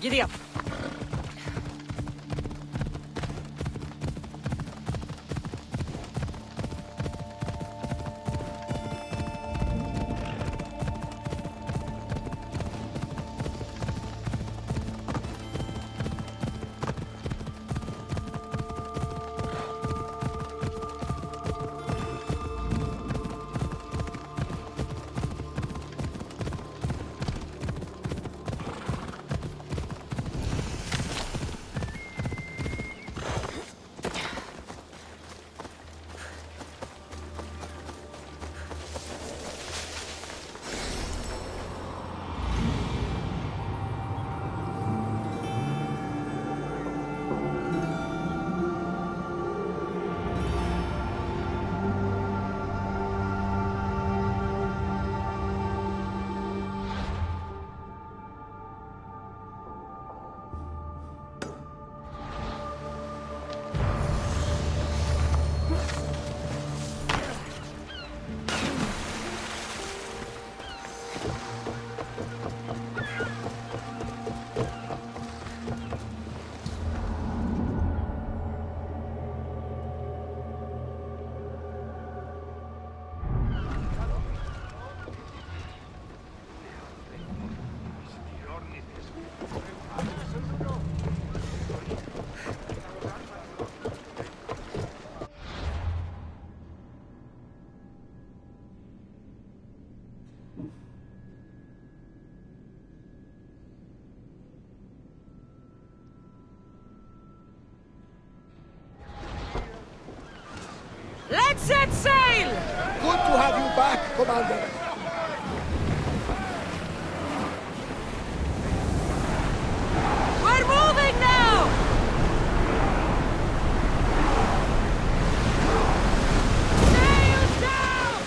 Giddy up. Let's set sail! Good to have you back, Commander. We're moving now! Sails down!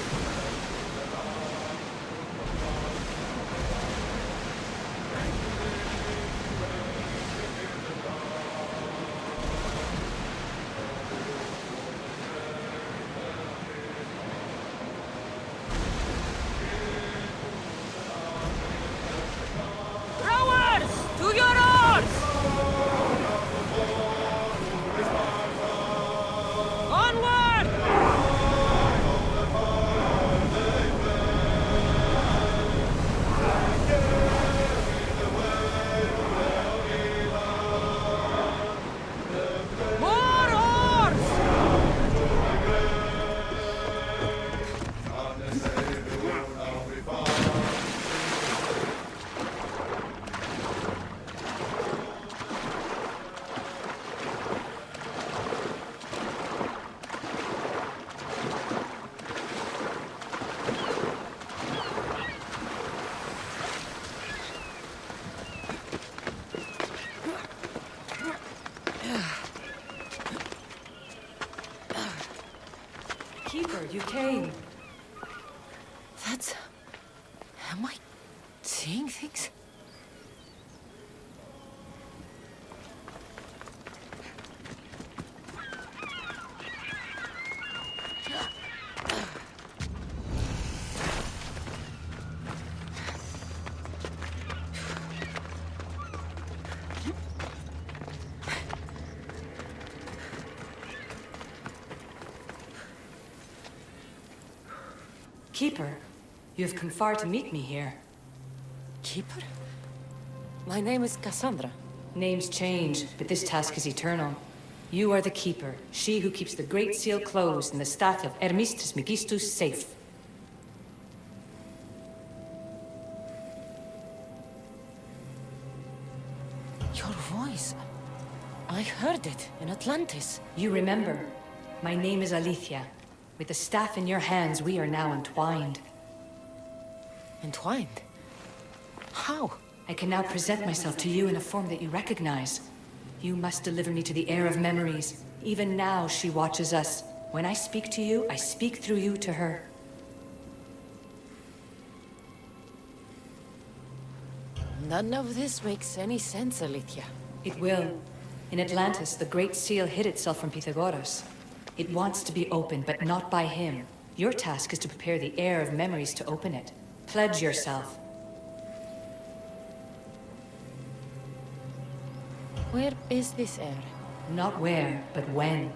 Rowers! To your oars! Onward! More oars! Keeper, you came. That's... Am I seeing things? Keeper, you have come far to meet me here. Keeper? My name is Cassandra. Names change, but this task is eternal. You are the Keeper, she who keeps the Great Seal closed and the staff of Hermes Trismegistus safe. Your voice... I heard it in Atlantis. You remember, my name is Alethea. With the staff in your hands, we are now entwined. Entwined? How? I can now present myself to you in a form that you recognize. You must deliver me to the heir of memories. Even now, she watches us. When I speak to you, I speak through you to her. None of this makes any sense, Alethea. It will. In Atlantis, the Great Seal hid itself from Pythagoras. It wants to be opened, but not by him. Your task is to prepare the heir of memories to open it. Pledge yourself. Where is this heir? Not where, but when.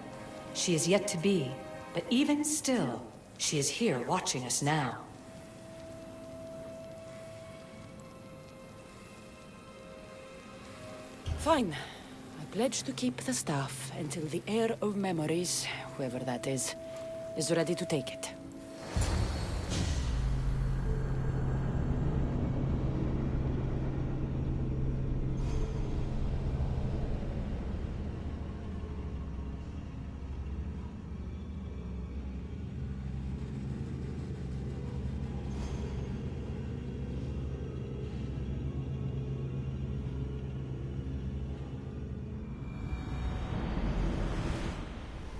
She is yet to be, but even still, she is here watching us now. Fine. I pledge to keep the staff until the heir of memories, whoever that is ready to take it.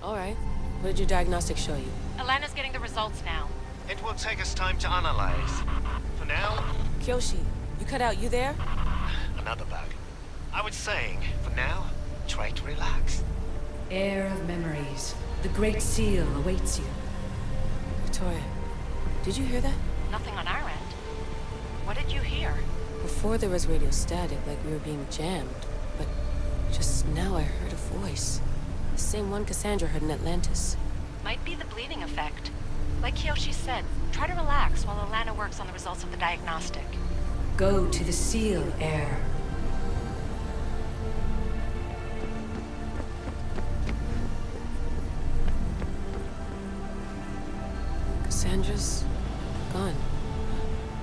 All right. What did your diagnostics show you? Alana's getting the results now. It will take us time to analyze. For now, Kyoshi, you cut out. You there? another bug. I was saying, for now, try to relax. Heir of memories. The Great Seal awaits you. Victoria, did you hear that? Nothing on our end. What did you hear? Before there was radio static, like we were being jammed. But just now I heard a voice. The same one Cassandra heard in Atlantis. Might be the bleeding effect. Like Kyoshi said, try to relax while Alana works on the results of the diagnostic. Go to the Seal, Heir. Cassandra's gone.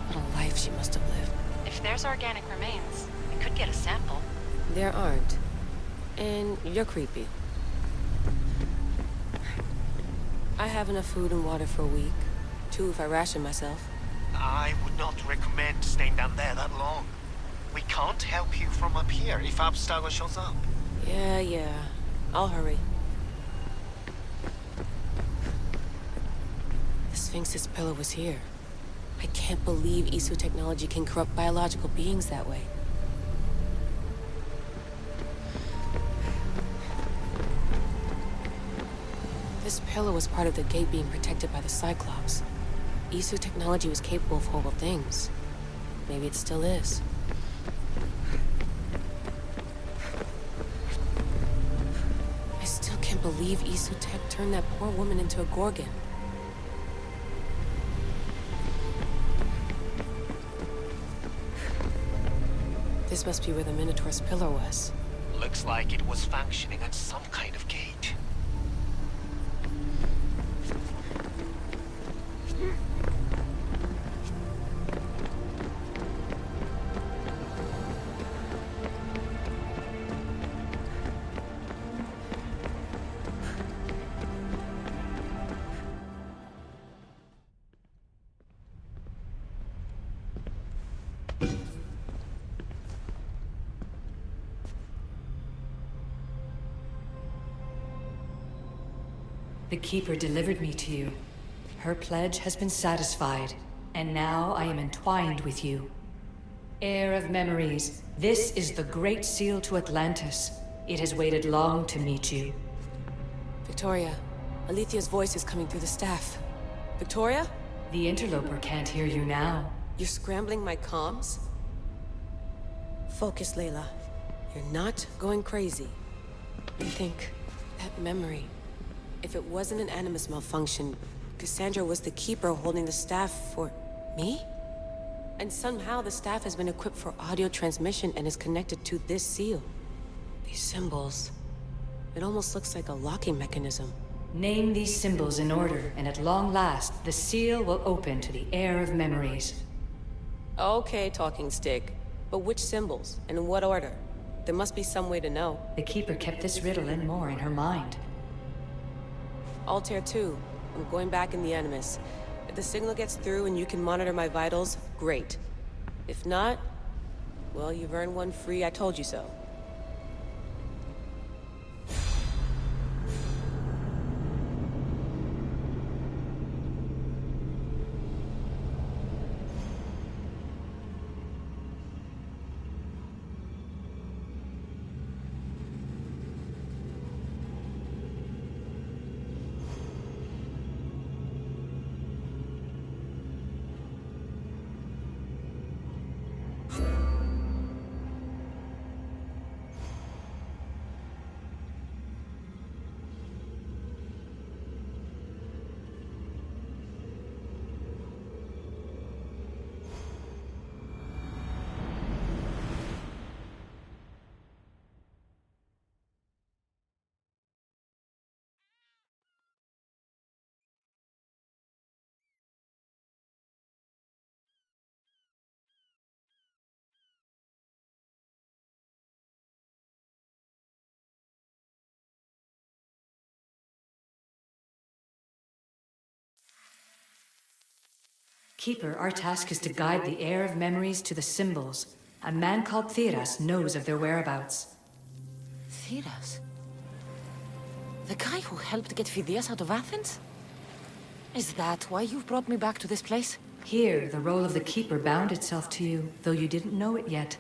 What a life she must have lived. If there's organic remains, we could get a sample. There aren't. And you're creepy. I have enough food and water for a week. 2 if I ration myself. I would not recommend staying down there that long. We can't help you from up here if Abstergo shows up. Yeah. I'll hurry. The Sphinx's pillow was here. I can't believe Isu technology can corrupt biological beings that way. This pillow was part of the gate being protected by the Cyclops. Isu technology was capable of horrible things. Maybe it still is. I still can't believe Isu tech turned that poor woman into a Gorgon. This must be where the Minotaur's pillar was. Looks like it was functioning at some kind of gate. The Keeper delivered me to you. Her pledge has been satisfied, and now I am entwined with you. Heir of memories, this is the Great Seal to Atlantis. It has waited long to meet you. Victoria, Alethia's voice is coming through the staff. Victoria? The interloper can't hear you now. You're scrambling my comms? Focus, Layla. You're not going crazy. Think, that memory. If it wasn't an Animus malfunction, Cassandra was the Keeper holding the staff for... me? And somehow the staff has been equipped for audio transmission and is connected to this seal. These symbols... it almost looks like a locking mechanism. Name these symbols in order, and at long last, the seal will open to the Heir of memories. Okay, talking stick. But which symbols? And in what order? There must be some way to know. The Keeper kept this riddle and more in her mind. Altair 2. I'm going back in the Animus. If the signal gets through and you can monitor my vitals, great. If not, well, you've earned one free I told you so. Keeper, our task is to guide the heir of memories to the symbols. A man called Theras knows of their whereabouts. Theras? The guy who helped get Phidias out of Athens? Is that why you've brought me back to this place? Here, the role of the Keeper bound itself to you, though you didn't know it yet.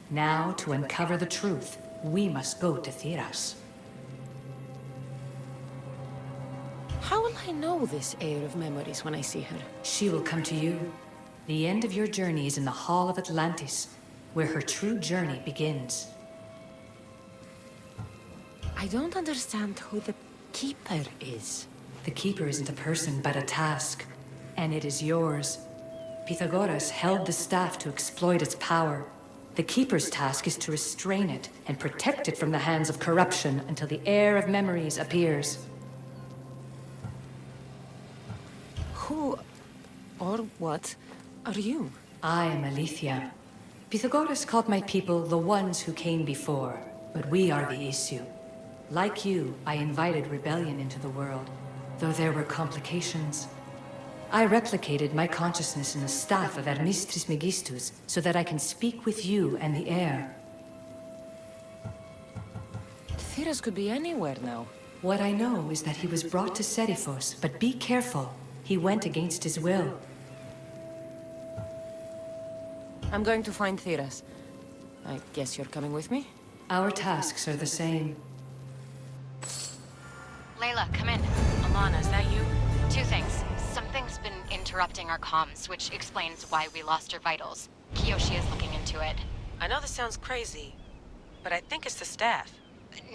Now, to uncover the truth, we must go to Theras. How will I know this heir of memories when I see her? She will come to you. The end of your journey is in the Hall of Atlantis, where her true journey begins. I don't understand who the Keeper is. The Keeper isn't a person, but a task. And it is yours. Pythagoras held the staff to exploit its power. The Keeper's task is to restrain it and protect it from the hands of corruption until the heir of memories appears. Who, or what, are you? I am Aletheia. Pythagoras called my people the ones who came before, but we are the issue. Like you, I invited rebellion into the world, though there were complications. I replicated my consciousness in the staff of Hermes Trismegistus so that I can speak with you and the heir. Theras could be anywhere now. What I know is that he was brought to Seriphos, but be careful. He went against his will. I'm going to find Theras. I guess you're coming with me? Our tasks are the same. Layla, come in. Alana, is that you? Two things. Something's been interrupting our comms, which explains why we lost our vitals. Kiyoshi is looking into it. I know this sounds crazy, but I think it's the staff.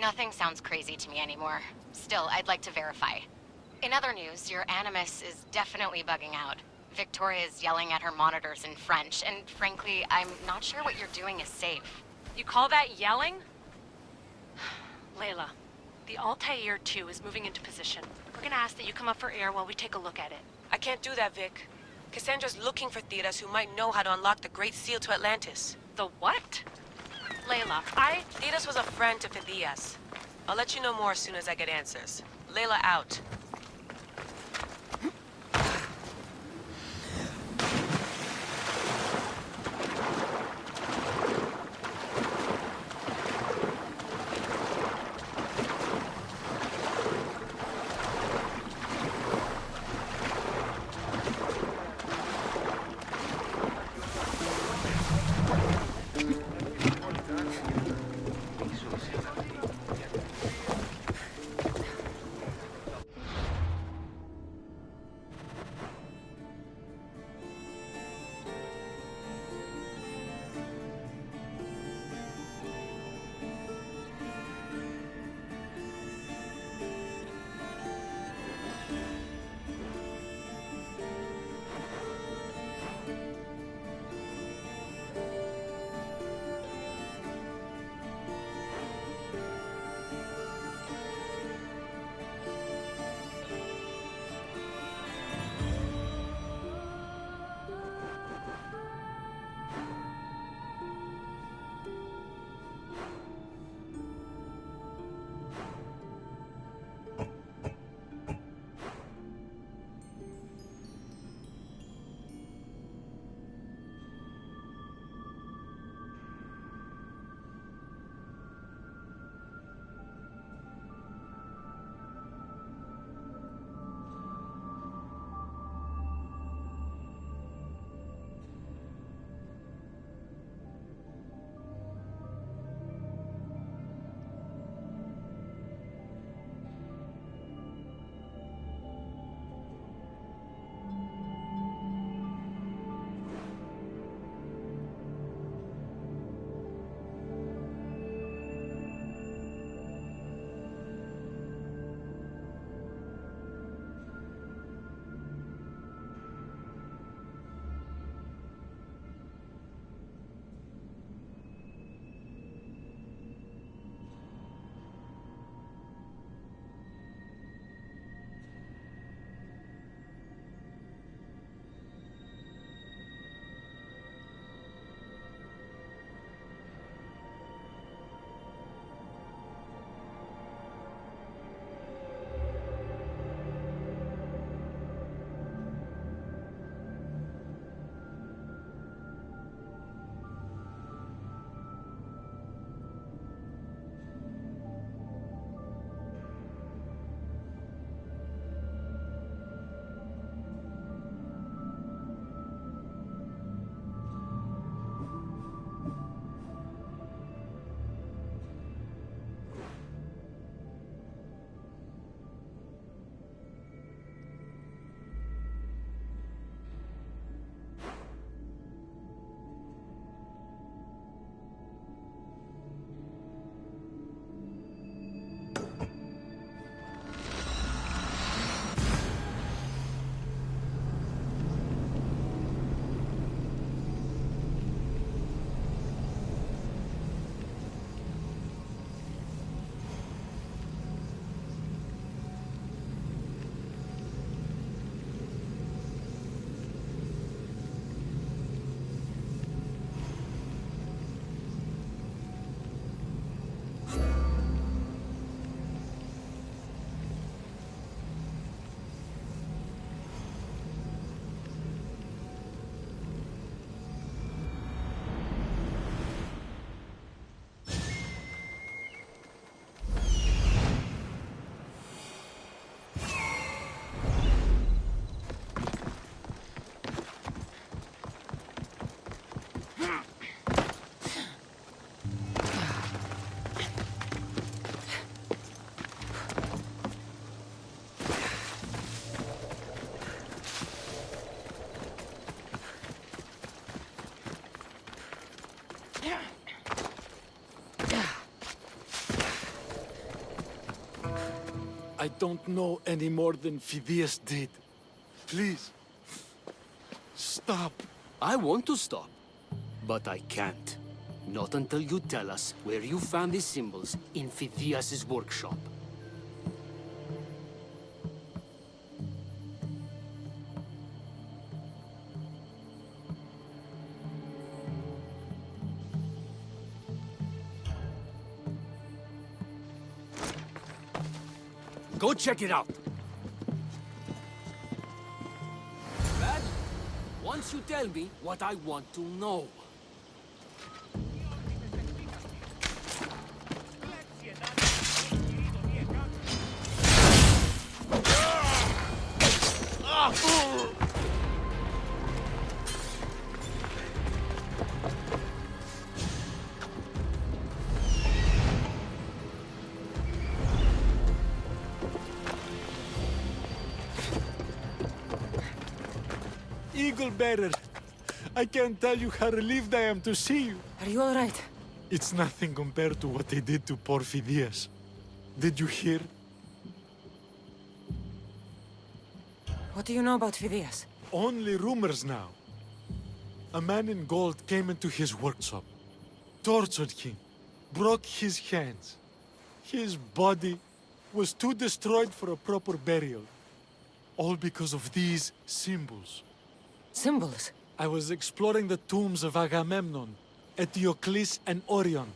Nothing sounds crazy to me anymore. Still, I'd like to verify. In other news, your Animus is definitely bugging out. Victoria is yelling at her monitors in French, and frankly, I'm not sure what you're doing is safe. You call that yelling? Layla, the Altair 2 is moving into position. We're gonna ask that you come up for air while we take a look at it. I can't do that, Vic. Cassandra's looking for Theras who might know how to unlock the Great Seal to Atlantis. The what? Layla, Theras was a friend to Phidias. I'll let you know more as soon as I get answers. Layla out. I don't know any more than Phidias did. Please, stop. I want to stop, but I can't. Not until you tell us where you found these symbols in Phidias' workshop. Go check it out. Bad? Once you tell me what I want to know. Eagle Bearer, I can't tell you how relieved I am to see you. Are you all right? It's nothing compared to what they did to poor Phidias. Did you hear? What do you know about Phidias? Only rumors now. A man in gold came into his workshop, tortured him, broke his hands. His body was too destroyed for a proper burial. All because of these symbols. Symbols? I was exploring the tombs of Agamemnon, Eteocles, and Orion.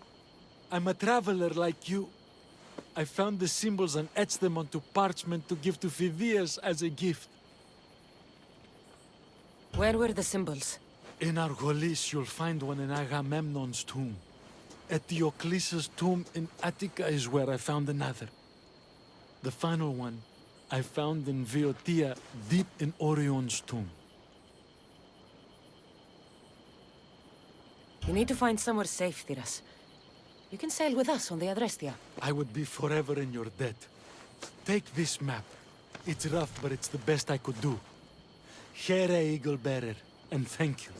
I'm a traveler like you. I found the symbols and etched them onto parchment to give to Phidias as a gift. Where were the symbols? In Argolis, you'll find one in Agamemnon's tomb. Eteocles' tomb in Attica is where I found another. The final one I found in Viotia, deep in Orion's tomb. You need to find somewhere safe, Thiras. You can sail with us on the Adrestia. I would be forever in your debt. Take this map. It's rough, but it's the best I could do. Here, Eagle Bearer, and thank you.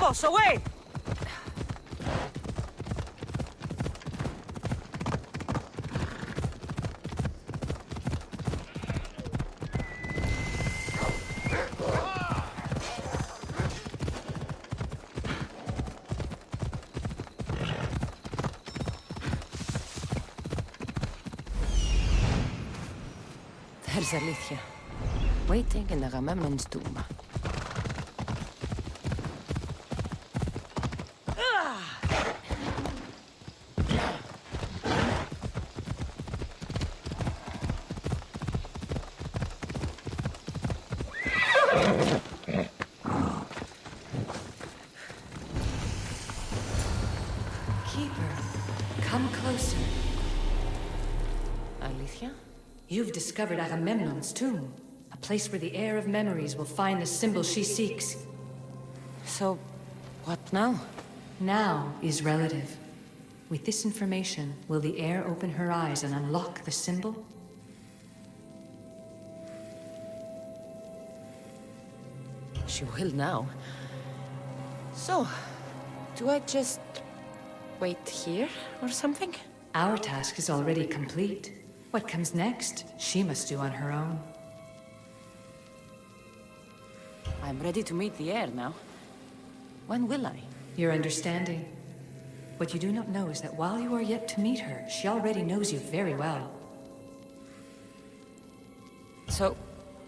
Close, away! There's Alethea, waiting in Agamemnon's tomb. Keeper, come closer. Alethea? You've discovered Agamemnon's tomb, a place where the heir of memories will find the symbol she seeks. So, what now? Now is relative. With this information, will the heir open her eyes and unlock the symbol? She will now. So, do I just wait here or something? Our task is already complete. What comes next, she must do on her own. I'm ready to meet the heir now. When will I? Your understanding. What you do not know is that while you are yet to meet her, she already knows you very well. So,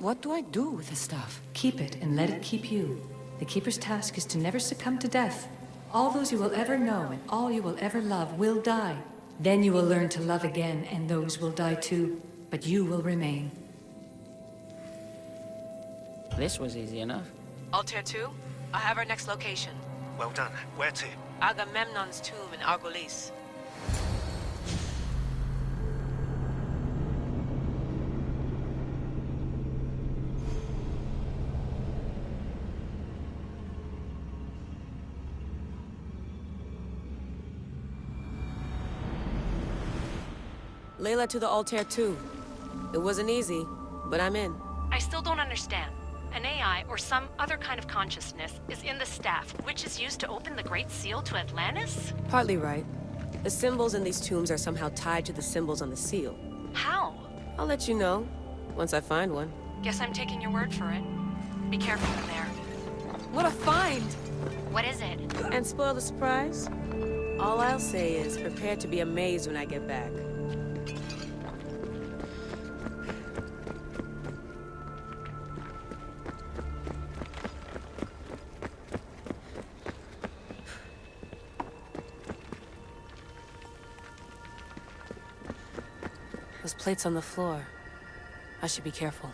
what do I do with the stuff? Keep it and let it keep you. The Keeper's task is to never succumb to death. All those you will ever know and all you will ever love will die. Then you will learn to love again, and those will die too. But you will remain. This was easy enough. Altair 2, I have our next location. Well done. Where to? Agamemnon's tomb in Argolis. Layla to the Altair 2. It wasn't easy, but I'm in. I still don't understand. An AI or some other kind of consciousness is in the staff, which is used to open the Great Seal to Atlantis? Partly right. The symbols in these tombs are somehow tied to the symbols on the seal. How? I'll let you know, once I find one. Guess I'm taking your word for it. Be careful in there. What a find! What is it? And spoil the surprise? All I'll say is, prepare to be amazed when I get back. Those plates on the floor. I should be careful.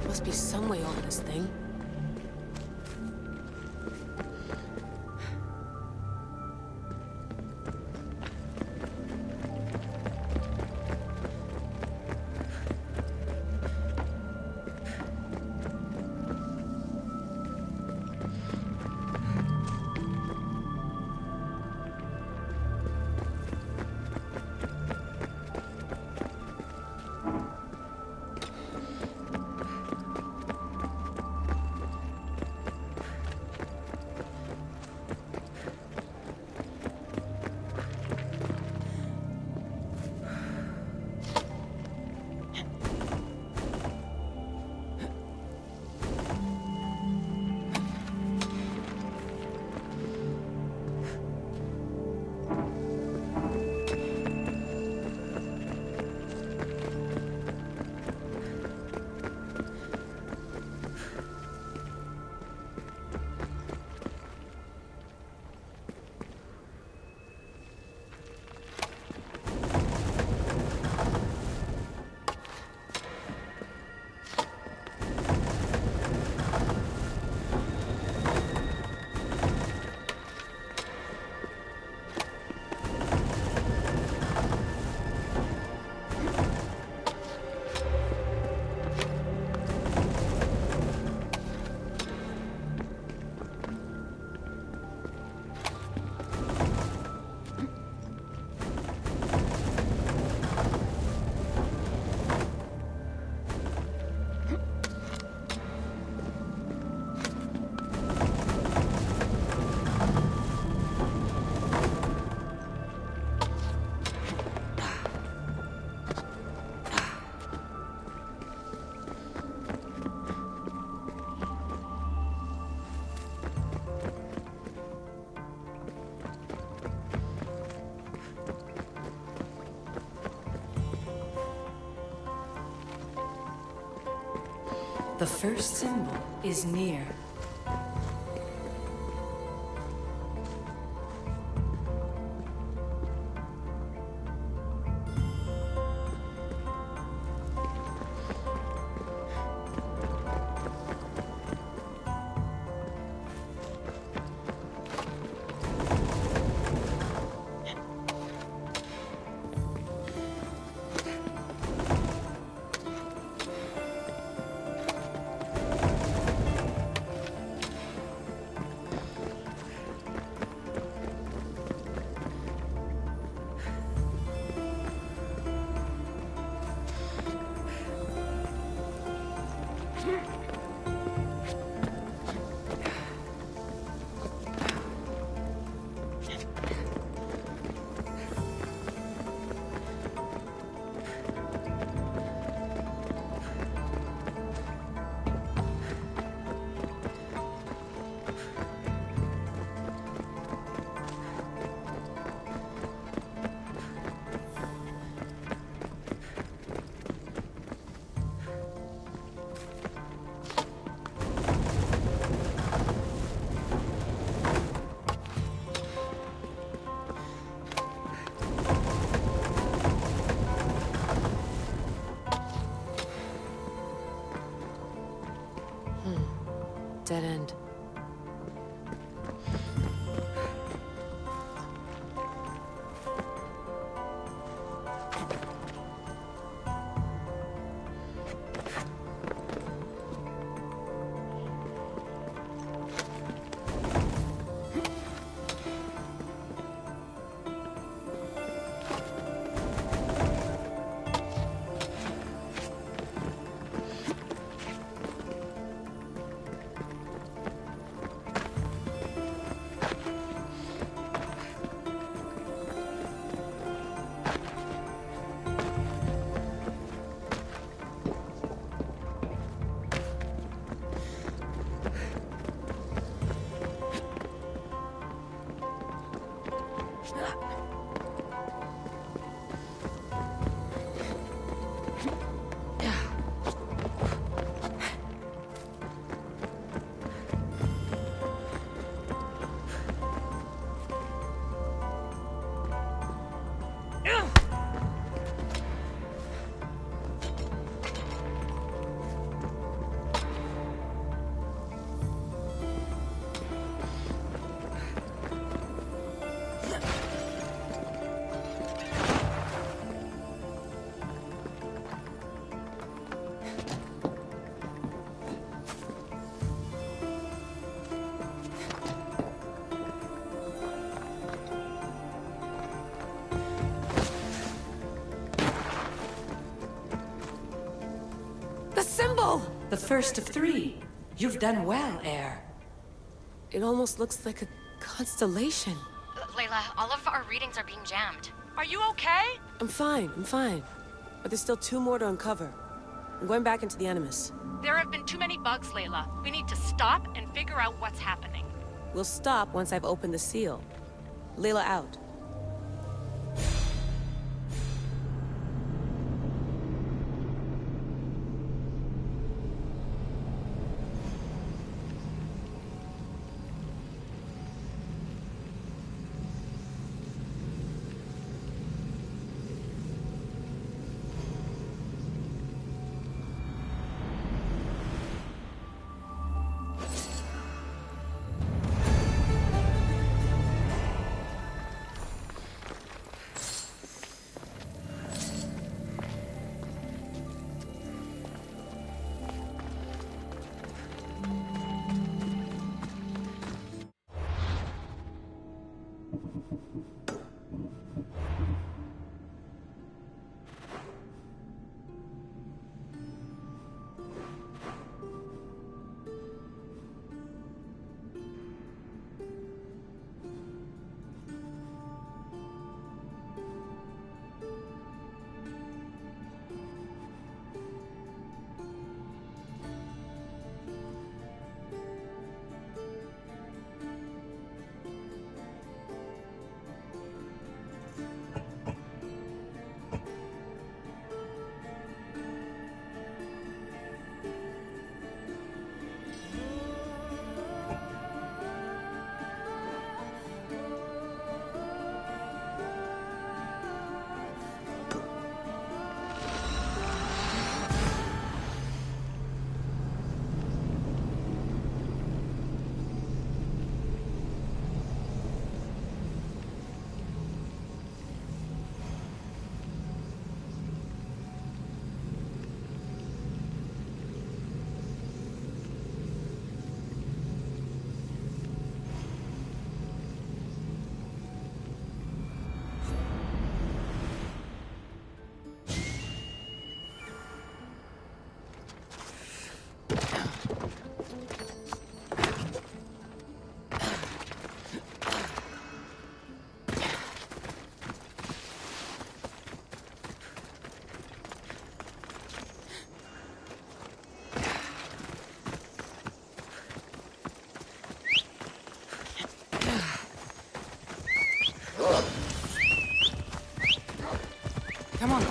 There must be some way over this thing. The first symbol is near. Dead end. The symbol! The first of three. You've done well, Air. It almost looks like a constellation. Layla, all of our readings are being jammed. Are you okay? I'm fine. But there's still 2 more to uncover. I'm going back into the Animus. There have been too many bugs, Layla. We need to stop and figure out what's happening. We'll stop once I've opened the seal. Layla out. Come on.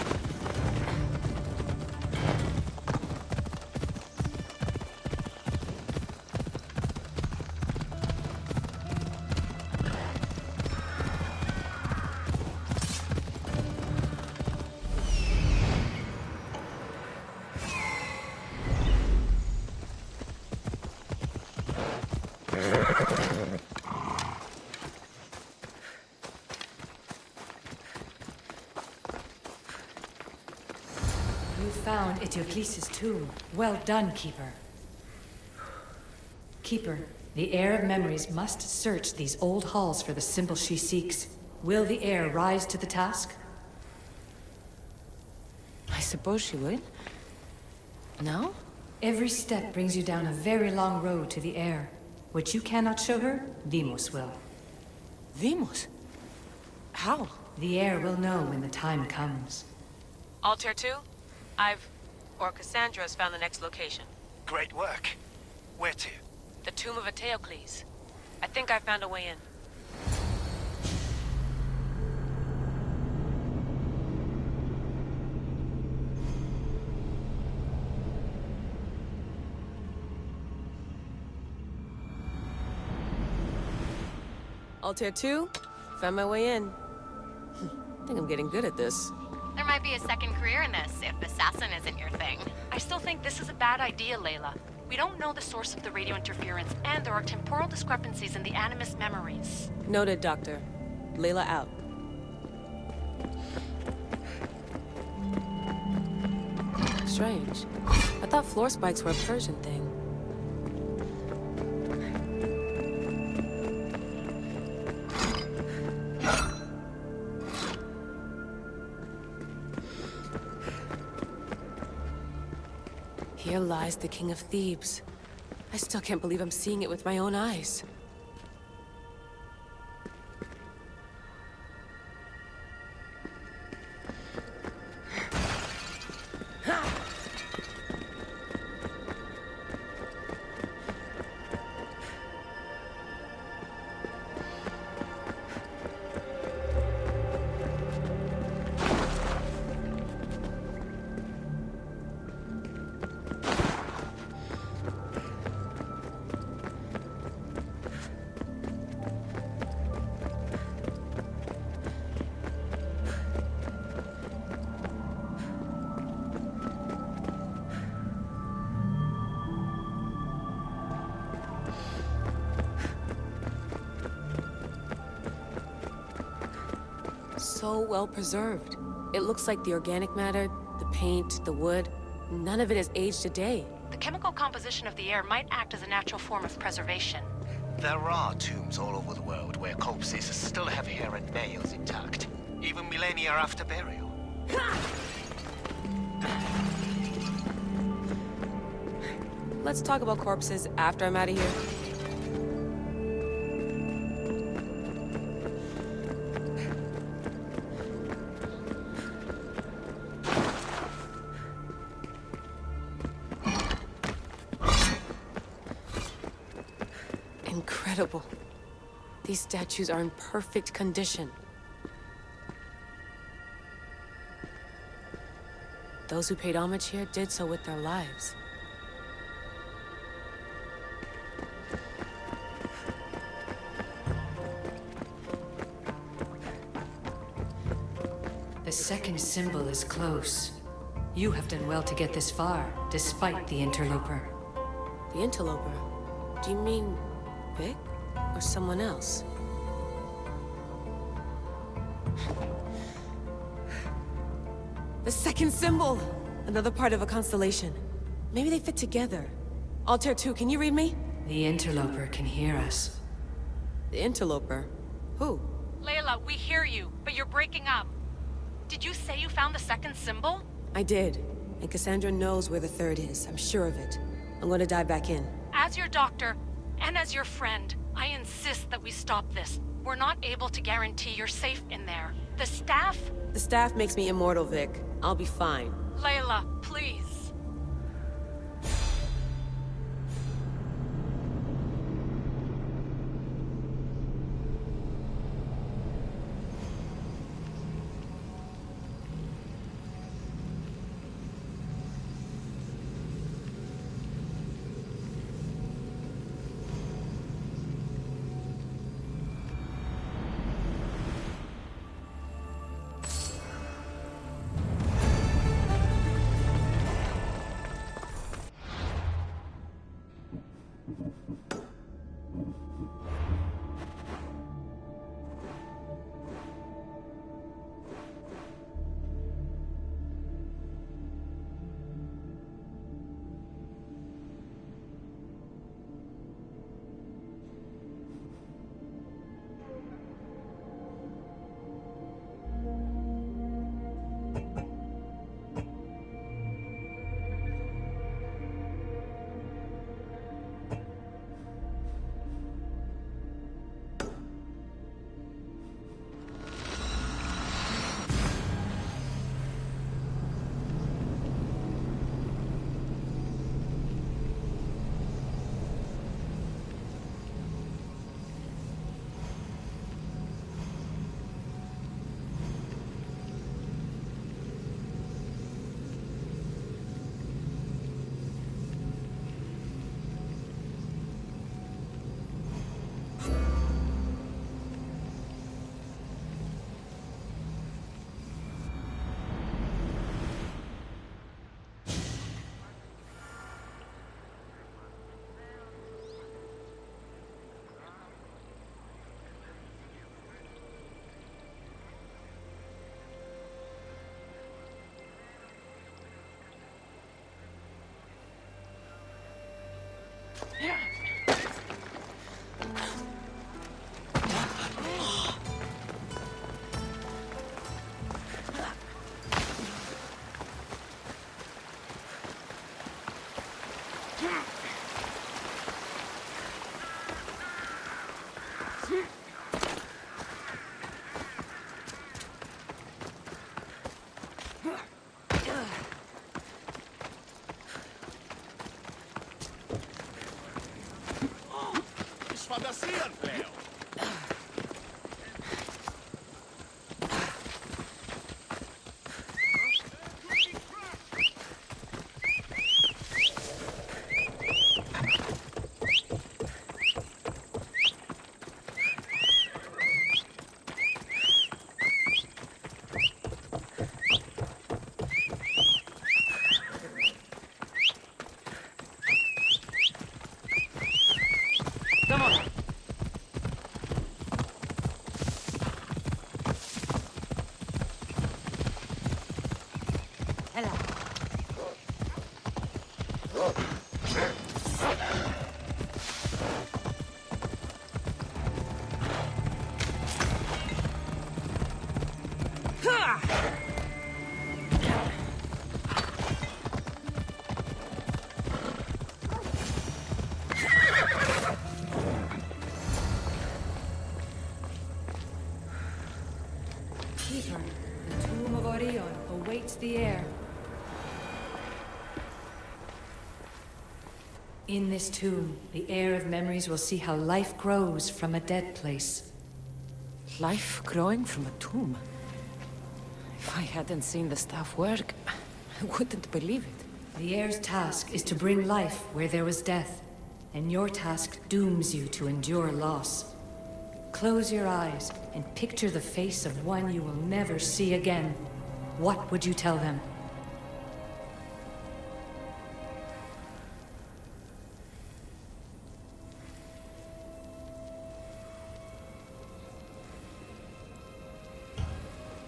You found Eteocles' tomb. Well done, Keeper. Keeper, the Heir of Memories must search these old halls for the symbol she seeks. Will the Heir rise to the task? I suppose she would. No? Every step brings you down a very long road to the Heir. What you cannot show her, Deimos will. Deimos? How? The Heir will know when the time comes. Altair 2? Cassandra's found the next location. Great work. Where to? The tomb of Eteocles. I think I found a way in. Altair 2, found my way in. I think I'm getting good at this. There might be a second career in this, if assassin isn't your thing. I still think this is a bad idea, Layla. We don't know the source of the radio interference, and there are temporal discrepancies in the Animus memories. Noted, Doctor. Layla out. Strange. I thought floor spikes were a Persian thing. Here lies the King of Thebes. I still can't believe I'm seeing it with my own eyes. So well preserved. It looks like the organic matter, the paint, the wood, none of it has aged a day. The chemical composition of the air might act as a natural form of preservation. There are tombs all over the world where corpses still have hair and nails intact, even millennia after burial. Let's talk about corpses after I'm out of here. Incredible. These statues are in perfect condition. Those who paid homage here did so with their lives. The second symbol is close. You have done well to get this far, despite the interloper. The interloper? Do you mean Vic? Or someone else? The second symbol! Another part of a constellation. Maybe they fit together. Altair 2, can you read me? The interloper can hear us. The interloper? Who? Layla, we hear you, but you're breaking up. Did you say you found the second symbol? I did. And Cassandra knows where the third is. I'm sure of it. I'm going to dive back in. As your doctor, and as your friend, I insist that we stop this. We're not able to guarantee you're safe in there. The staff? The staff makes me immortal, Vic. I'll be fine. Layla, please. Φαντασία πλέον. Keeper, the tomb of Orion awaits the heir. In this tomb, the heir of memories will see how life grows from a dead place. Life growing from a tomb. If I hadn't seen the staff work, I wouldn't believe it. The heir's task is to bring life where there was death, and your task dooms you to endure loss. Close your eyes and picture the face of one you will never see again. What would you tell them?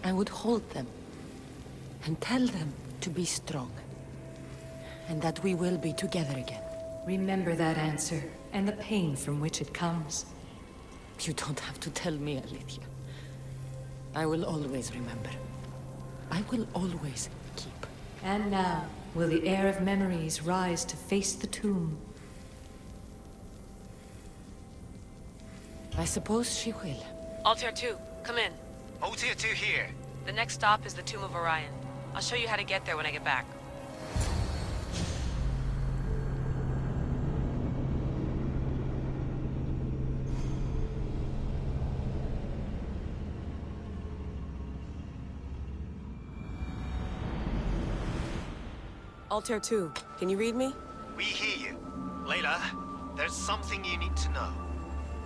I would hold them and tell them to be strong, and that we will be together again. Remember that answer, and the pain from which it comes. You don't have to tell me, Alethea. I will always remember. I will always keep. And now, will the heir of memories rise to face the tomb? I suppose she will. Altair 2, come in. Altair 2 here. The next stop is the Tomb of Orion. I'll show you how to get there when I get back. Altair 2, can you read me? We hear you. Layla, there's something you need to know.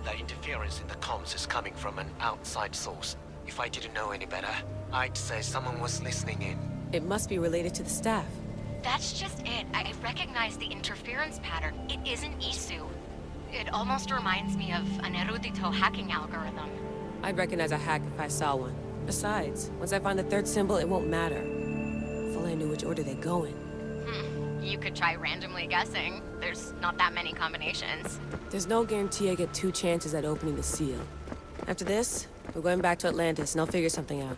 The interference in the comms is coming from an outside source. If I didn't know any better, I'd say someone was listening in. It must be related to the staff. That's just it. I recognize the interference pattern. It isn't Isu. It almost reminds me of an erudito hacking algorithm. I'd recognize a hack if I saw one. Besides, once I find the third symbol, it won't matter. If only I knew which order they go in. You could try randomly guessing. There's not that many combinations. There's no guarantee I get 2 chances at opening the seal. After this, we're going back to Atlantis, and I'll figure something out.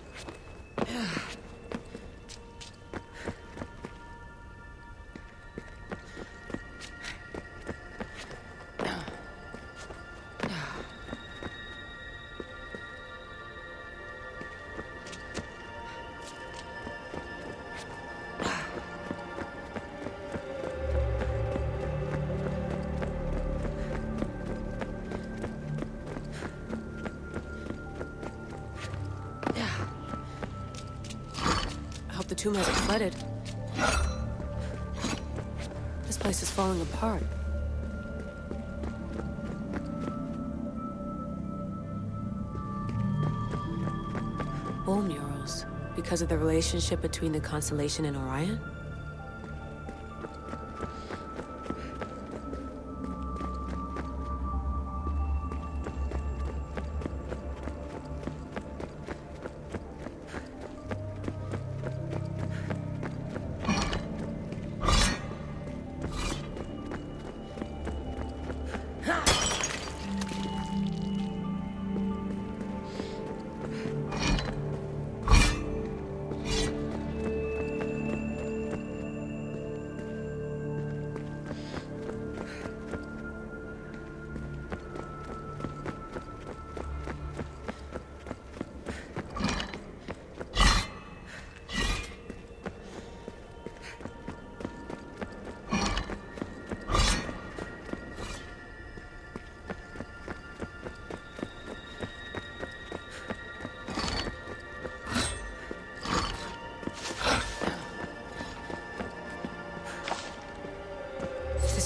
The tomb hasn't flooded. This place is falling apart. Bone murals. Because of the relationship between the constellation and Orion?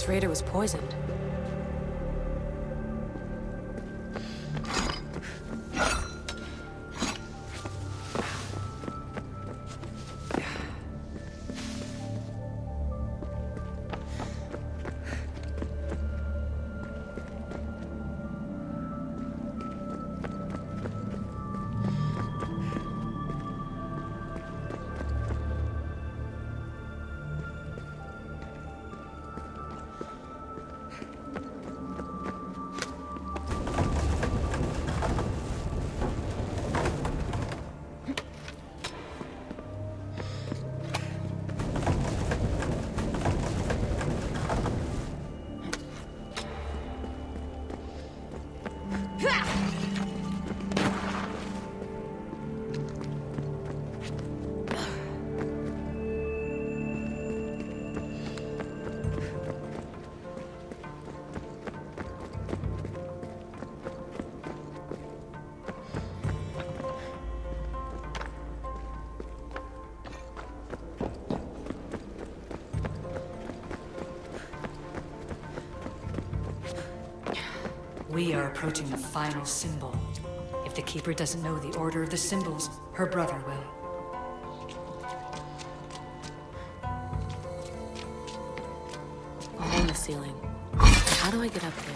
This raider was poisoned. We are approaching the final symbol. If the Keeper doesn't know the order of the symbols, her brother will. A hole in the ceiling. How do I get up there?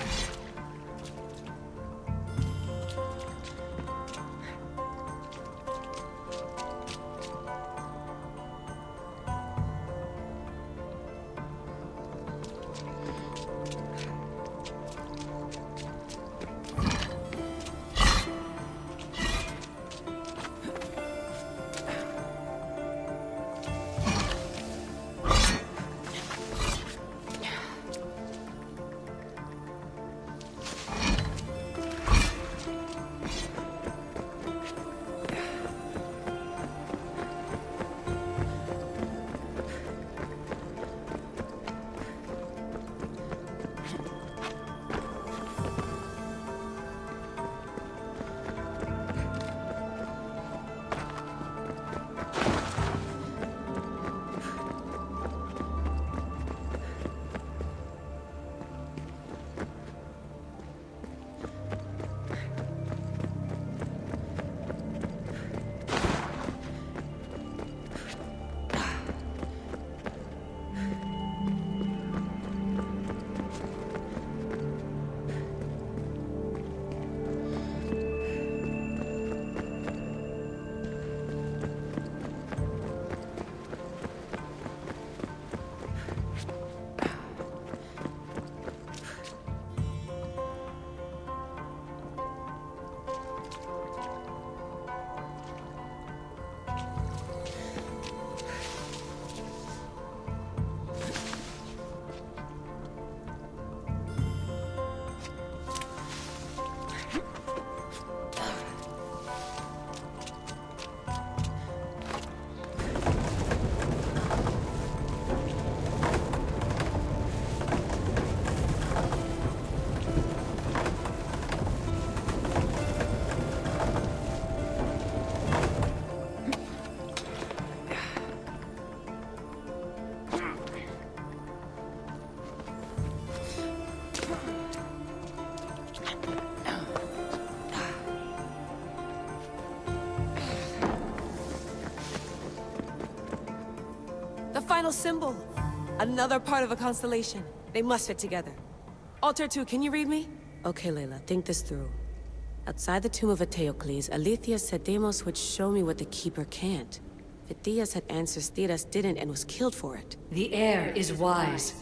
Final symbol! Another part of a constellation. They must fit together. Altair 2, can you read me? Okay, Layla, think this through. Outside the tomb of Eteocles, Alethea said Deimos would show me what the Keeper can't. Phidias had answers Theras didn't and was killed for it. The heir is wise.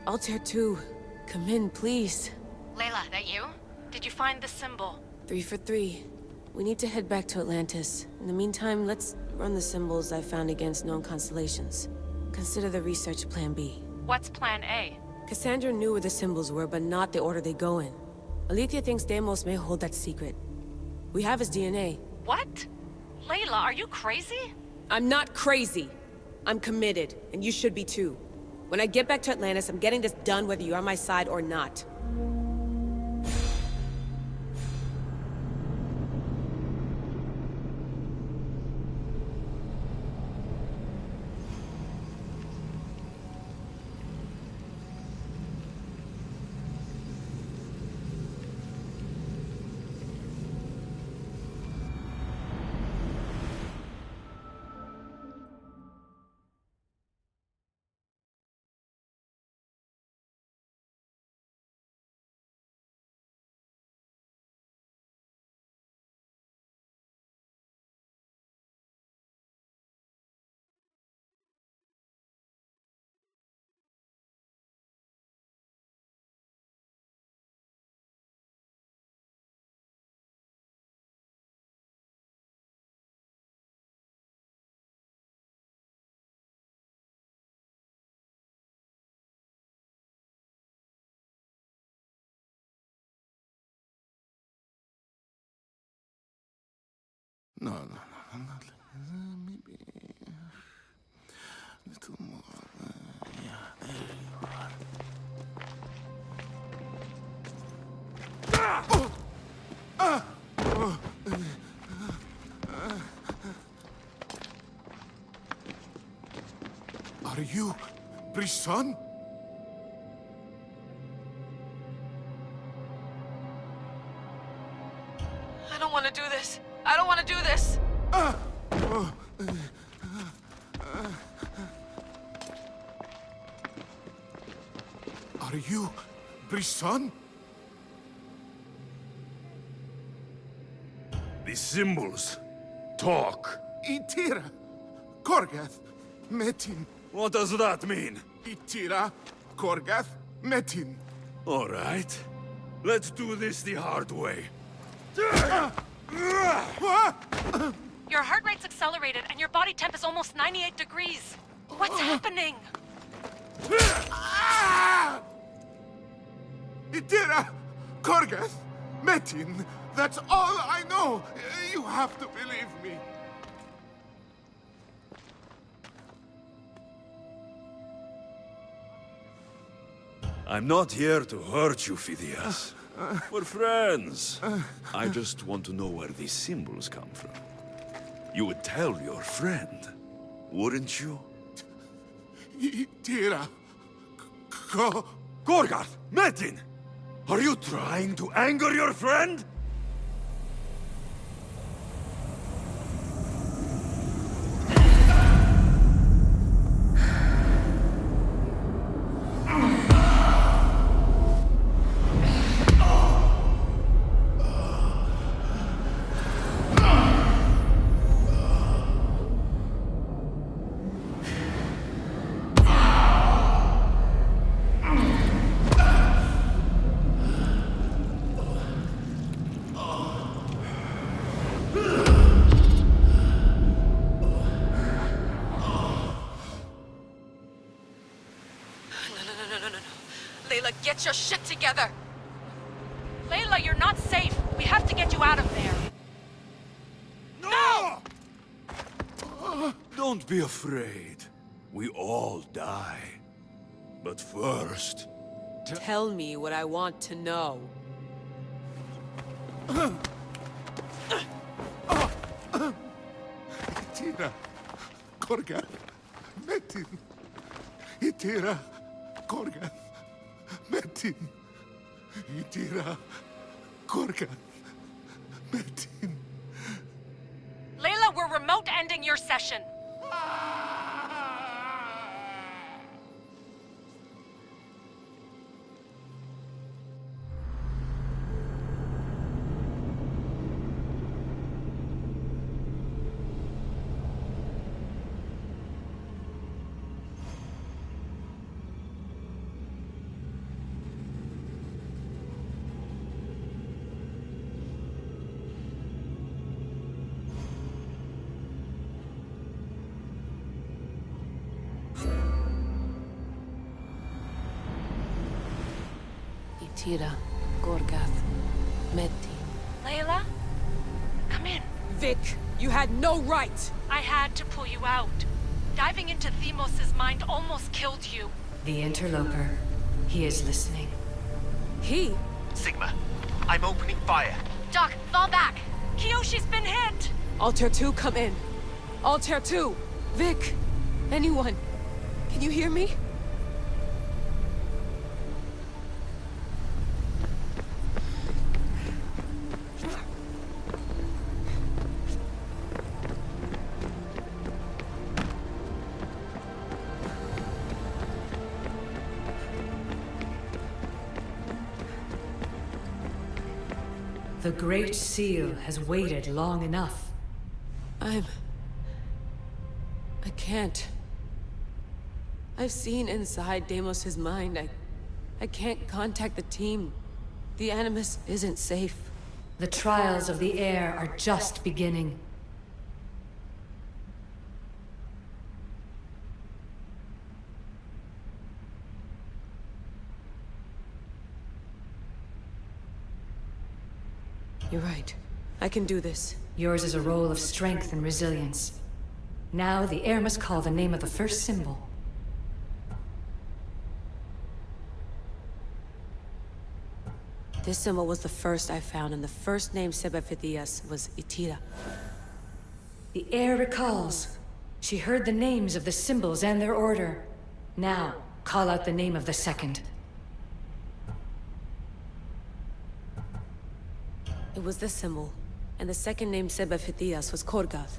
Altair 2, come in, please. Layla, that you? Did you find the symbol? 3 for 3. We need to head back to Atlantis. In the meantime, let's run the symbols I found against known constellations. Consider the research Plan B. What's Plan A? Cassandra knew where the symbols were, but not the order they go in. Alethea thinks Deimos may hold that secret. We have his DNA. What? Layla, are you crazy? I'm not crazy. I'm committed, and you should be too. When I get back to Atlantis, I'm getting this done whether you're on my side or not. No, not maybe a little more. Yeah, there you are. Are you Brisson? I don't want to do this. I don't want to do this. Are you Brisson? The symbols talk. Itira, Korgath, Metin. What does that mean? Itira, Korgath, Metin. All right. Let's do this the hard way. Your heart rate's accelerated and your body temp is almost 98 degrees. What's happening? Itira, Korgath, Metin. That's all I know. You have to believe me. I'm not here to hurt you, Phidias. We're friends. I just want to know where these symbols come from. You would tell your friend, wouldn't you? Itira, Gorgarth! Metin! Are you trying to anger your friend? Layla, get your shit together! Layla, you're not safe. We have to get you out of there. No! Don't be afraid. We all die. But first... Tell me what I want to know. Itira, Korgath, Metin. Itira, Korgath, Metin. Itira, Korgath, Metin. Layla, we're remote ending your session. Itira, Gorgath, Metin. Layla? Come in. Vic, you had no right! I had to pull you out. Diving into Themos' mind almost killed you. The interloper. He is listening. He? Sigma, I'm opening fire. Doc, fall back. Kiyoshi's been hit! Altair 2, come in. Altair 2! Vic! Anyone? Can you hear me? The Great Seal has waited long enough. I can't. I've seen inside Deimos' mind. I can't contact the team. The Animus isn't safe. The trials of the air are just beginning. You're right. I can do this. Yours is a role of strength and resilience. Now the heir must call the name of the first symbol. This symbol was the first I found, and the first name said by Phidias was Itira. The heir recalls. She heard the names of the symbols and their order. Now, call out the name of the second. It was this symbol, and the second name said by Phidias was Korgath.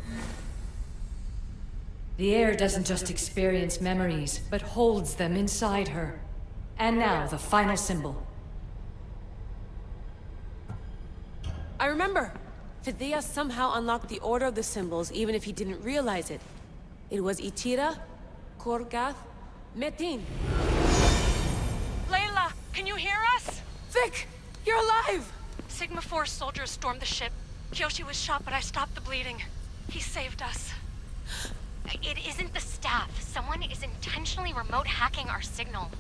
The heir doesn't just experience memories, but holds them inside her. And now, the final symbol. I remember! Phidias somehow unlocked the order of the symbols, even if he didn't realize it. It was Itira, Korgath, Metin. Layla, can you hear us? Vic! You're alive! Sigma 4 soldiers stormed the ship. Kyoshi was shot, but I stopped the bleeding. He saved us. It isn't the staff. Someone is intentionally remote hacking our signal.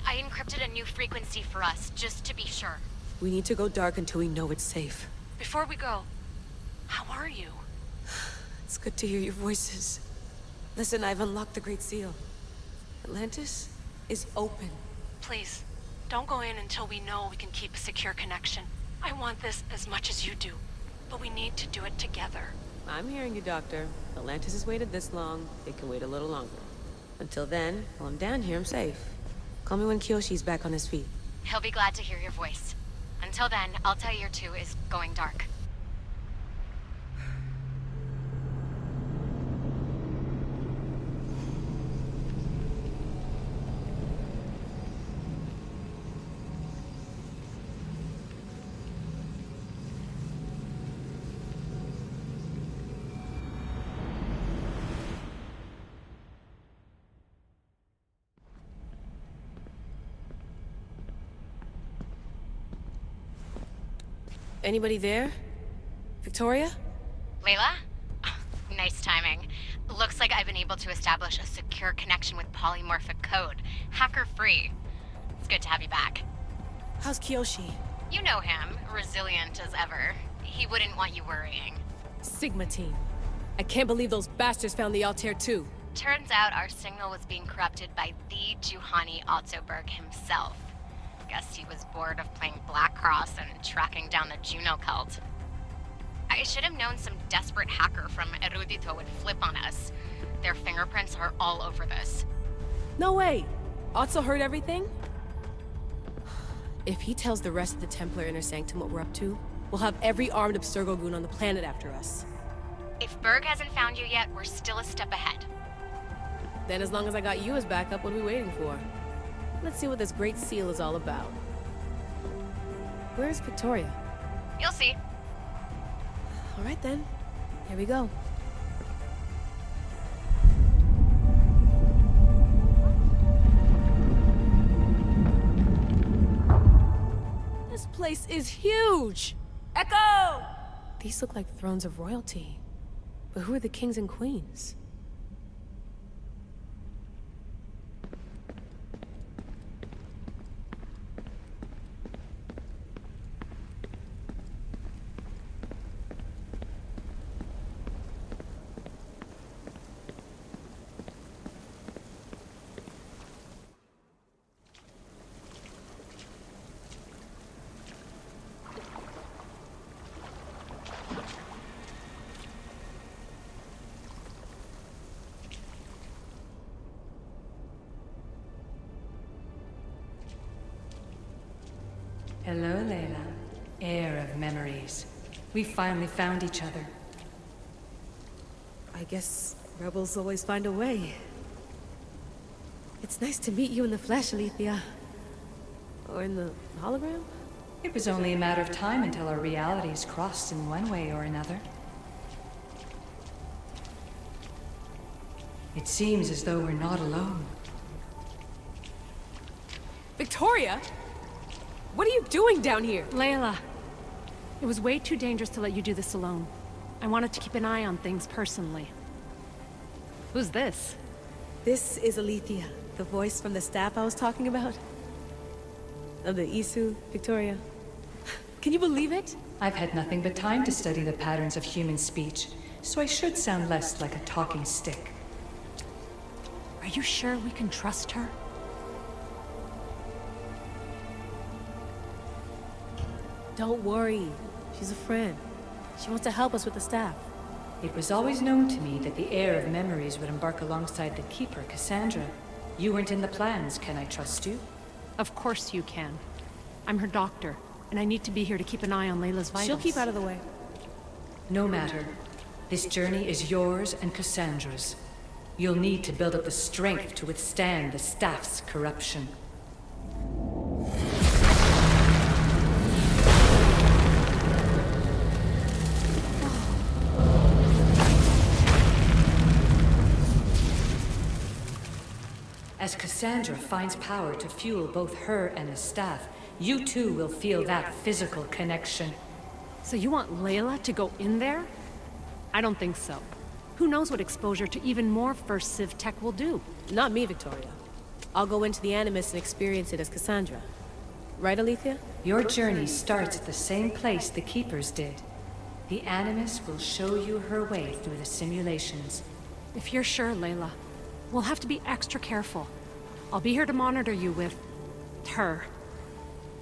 I encrypted a new frequency for us, just to be sure. We need to go dark until we know it's safe. Before we go, how are you? It's good to hear your voices. Listen, I've unlocked the Great Seal. Atlantis is open. Please, don't go in until we know we can keep a secure connection. I want this as much as you do, but we need to do it together. I'm hearing you, Doctor. Atlantis has waited this long. It can wait a little longer. Until then, while I'm down here, I'm safe. Call me when Kyoshi's back on his feet. He'll be glad to hear your voice. Until then, I'll tell Year 2 is going dark. Anybody there? Victoria? Layla? Nice timing. Looks like I've been able to establish a secure connection with polymorphic code. Hacker-free. It's good to have you back. How's Kyoshi? You know him, resilient as ever. He wouldn't want you worrying. Sigma team. I can't believe those bastards found the Altair too. Turns out our signal was being corrupted by the Juhani Otzoberg himself. Guess he was bored of playing Black Cross and tracking down the Juno cult. I should have known some desperate hacker from Erudito would flip on us. Their fingerprints are all over this. No way! Otso heard everything? If he tells the rest of the Templar Inner Sanctum what we're up to, we'll have every armed Abstergo goon on the planet after us. If Berg hasn't found you yet, we're still a step ahead. Then as long as I got you as backup, what are we waiting for? Let's see what this Great Seal is all about. Where's Victoria? You'll see. All right then. Here we go. This place is huge! Echo! These look like thrones of royalty. But who are the kings and queens? Hello, Layla. Heir of memories. We finally found each other. I guess rebels always find a way. It's nice to meet you in the flesh, Alethea. Or in the hologram? It was only a matter of time until our realities crossed in one way or another. It seems as though we're not alone. Victoria? What are you doing down here? Layla, it was way too dangerous to let you do this alone. I wanted to keep an eye on things personally. Who's this? This is Alethea, the voice from the staff I was talking about. Of the Isu, Victoria. Can you believe it? I've had nothing but time to study the patterns of human speech, so I should sound less like a talking stick. Are you sure we can trust her? Don't worry. She's a friend. She wants to help us with the staff. It was always known to me that the heir of memories would embark alongside the Keeper, Cassandra. You weren't in the plans, can I trust you? Of course you can. I'm her doctor, and I need to be here to keep an eye on Layla's vitals. She'll keep out of the way. No matter. This journey is yours and Cassandra's. You'll need to build up the strength to withstand the staff's corruption. As Cassandra finds power to fuel both her and the staff, you too will feel that physical connection. So you want Layla to go in there? I don't think so. Who knows what exposure to even more First Civ tech will do? Not me, Victoria. I'll go into the Animus and experience it as Cassandra. Right, Alethea? Your journey starts at the same place the Keepers did. The Animus will show you her way through the simulations. If you're sure, Layla, we'll have to be extra careful. I'll be here to monitor you with... her.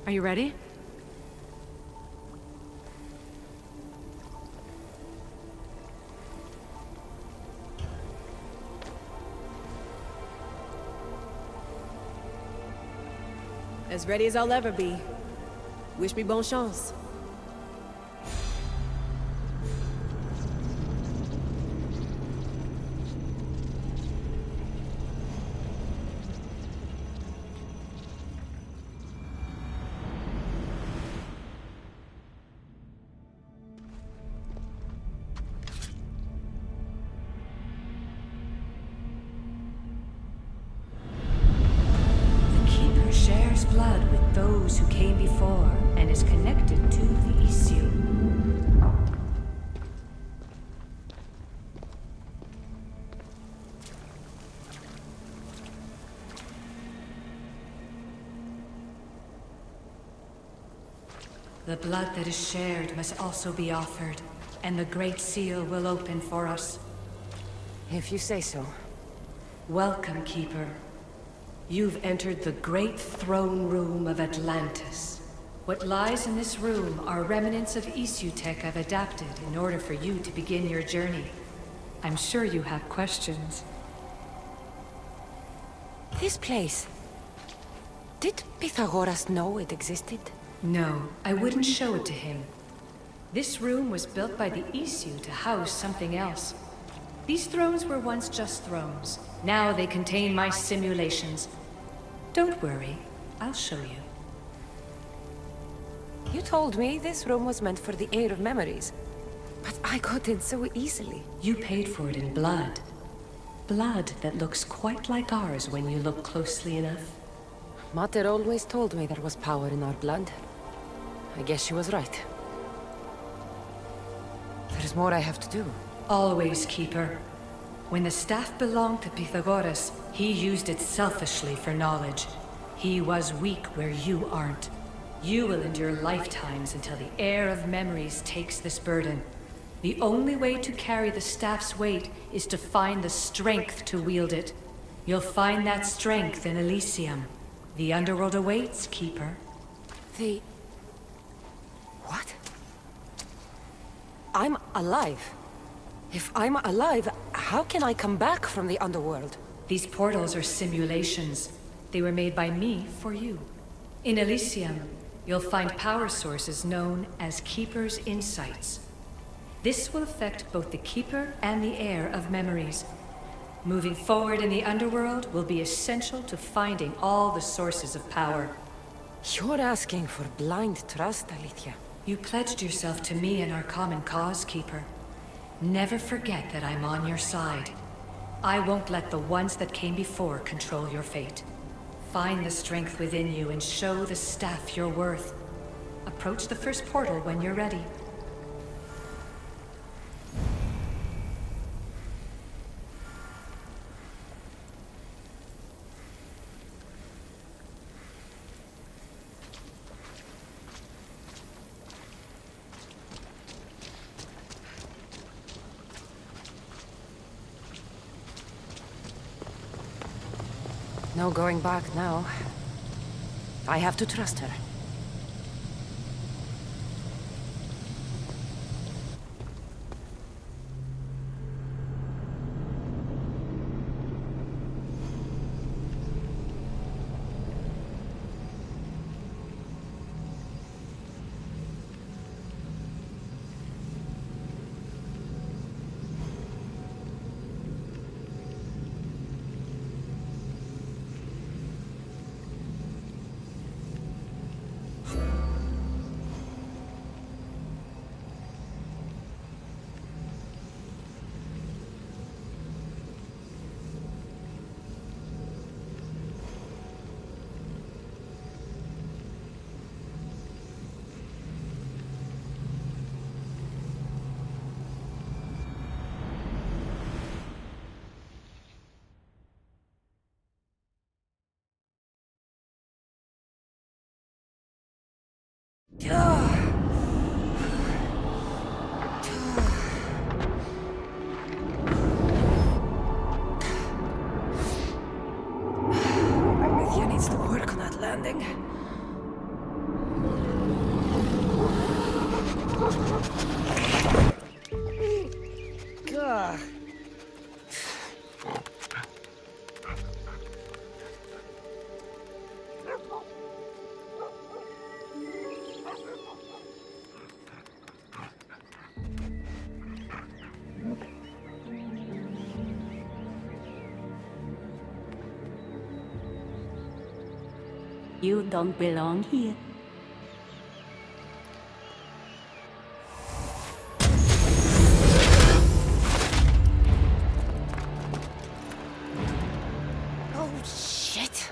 Are you ready? As ready as I'll ever be. Wish me bonne chance. Blood with those who came before and is connected to the issue. The blood that is shared must also be offered, and the Great Seal will open for us. If you say so. Welcome, Keeper. You've entered the great throne room of Atlantis. What lies in this room are remnants of issue tech I've adapted in order for you to begin your journey. I'm sure you have questions. This place... Did Pythagoras know it existed? No, I wouldn't show it to him. This room was built by the issue to house something else. These thrones were once just thrones. Now they contain my simulations. Don't worry, I'll show you. You told me this room was meant for the heir of memories. But I got in so easily. You paid for it in blood. Blood that looks quite like ours when you look closely enough. Mater always told me there was power in our blood. I guess she was right. There's more I have to do. Always, Keeper. When the staff belonged to Pythagoras, he used it selfishly for knowledge. He was weak where you aren't. You will endure lifetimes until the heir of memories takes this burden. The only way to carry the staff's weight is to find the strength to wield it. You'll find that strength in Elysium. The underworld awaits, Keeper. The... what? I'm alive. If I'm alive, how can I come back from the underworld? These portals are simulations. They were made by me for you. In Elysium, you'll find power sources known as Keeper's Insights. This will affect both the Keeper and the heir of memories. Moving forward in the underworld will be essential to finding all the sources of power. You're asking for blind trust, Alethea. You pledged yourself to me and our common cause, Keeper. Never forget that I'm on your side. I won't let the ones that came before control your fate. Find the strength within you and show the staff your worth. Approach the first portal when you're ready. No going back now. I have to trust her. Mythia needs to work on that landing. Gah. You don't belong here. Oh, shit.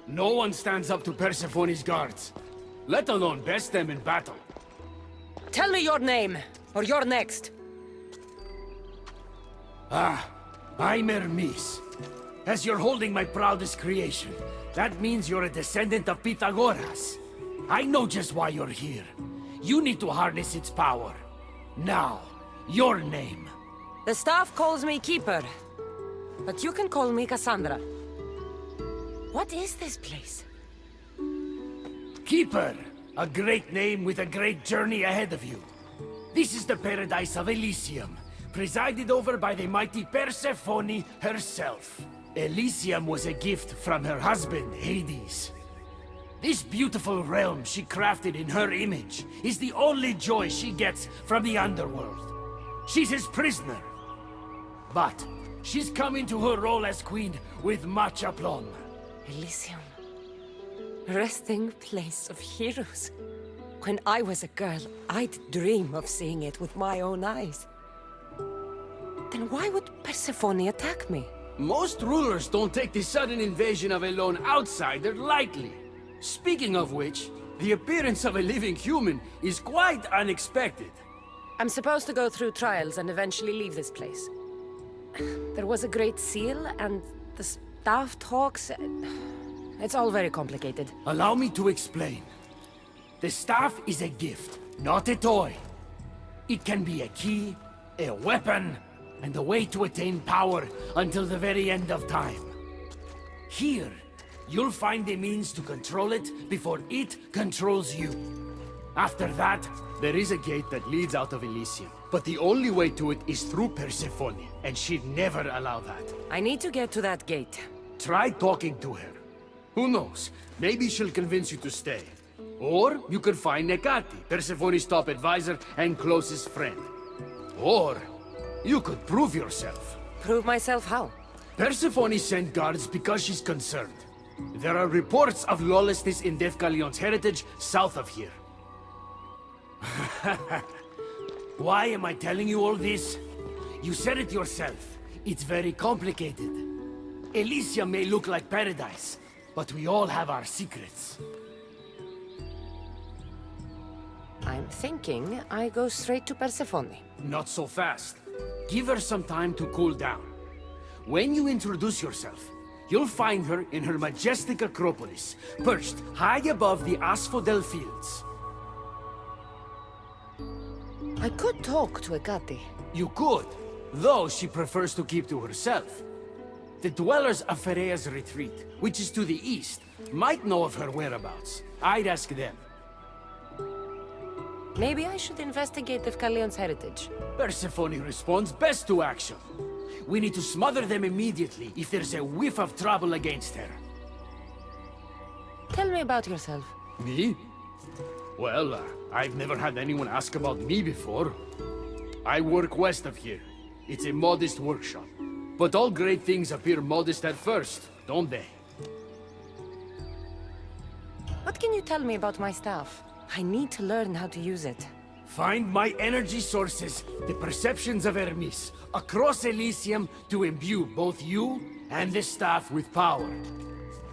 No one stands up to Persephone's guards, let alone best them in battle. Tell me your name, or you're next. I'm Hermes. As you're holding my proudest creation, that means you're a descendant of Pythagoras. I know just why you're here. You need to harness its power. Now, your name. The staff calls me Keeper, but you can call me Cassandra. What is this place? Keeper, a great name with a great journey ahead of you. This is the paradise of Elysium, presided over by the mighty Persephone herself. Elysium was a gift from her husband, Hades. This beautiful realm she crafted in her image is the only joy she gets from the underworld. She's his prisoner. But she's come into her role as queen with much aplomb. Elysium. Resting place of heroes. When I was a girl, I'd dream of seeing it with my own eyes. Then why would Persephone attack me? Most rulers don't take the sudden invasion of a lone outsider lightly. Speaking of which, the appearance of a living human is quite unexpected. I'm supposed to go through trials and eventually leave this place. There was a great seal, and the staff talks... It's all very complicated. Allow me to explain. The staff is a gift, not a toy. It can be a key, a weapon, and a way to attain power until the very end of time. Here, you'll find a means to control it before it controls you. After that, there is a gate that leads out of Elysium. But the only way to it is through Persephone, and she'd never allow that. I need to get to that gate. Try talking to her. Who knows? Maybe she'll convince you to stay. Or you could find Nekati, Persephone's top advisor and closest friend. Or you could prove yourself. Prove myself how? Persephone sent guards because she's concerned. There are reports of lawlessness in Defcalion's heritage south of here. Why am I telling you all this? You said it yourself. It's very complicated. Elysium may look like paradise, but we all have our secrets. I'm thinking I go straight to Persephone. Not so fast. Give her some time to cool down. When you introduce yourself, you'll find her in her majestic Acropolis, perched high above the asphodel fields. I could talk to Ekati. You could, though she prefers to keep to herself. The dwellers of Pherea's retreat, which is to the east, might know of her whereabouts. I'd ask them. Maybe I should investigate Defcalion's heritage. Persephone responds best to action. We need to smother them immediately if there's a whiff of trouble against her. Tell me about yourself. Me? Well, I've never had anyone ask about me before. I work west of here. It's a modest workshop. But all great things appear modest at first, don't they? What can you tell me about my staff? I need to learn how to use it. Find my energy sources, the perceptions of Hermes, across Elysium to imbue both you and the staff with power.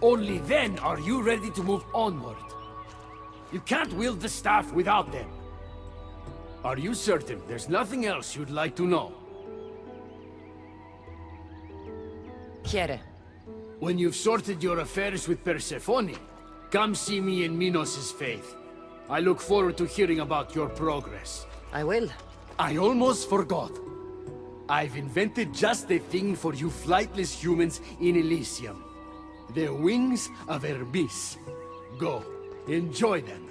Only then are you ready to move onward. You can't wield the staff without them. Are you certain there's nothing else you'd like to know? Quiere. When you've sorted your affairs with Persephone, come see me in Minos' faith. I look forward to hearing about your progress. I will. I almost forgot. I've invented just the thing for you flightless humans in Elysium. The wings of Hermes. Go, enjoy them.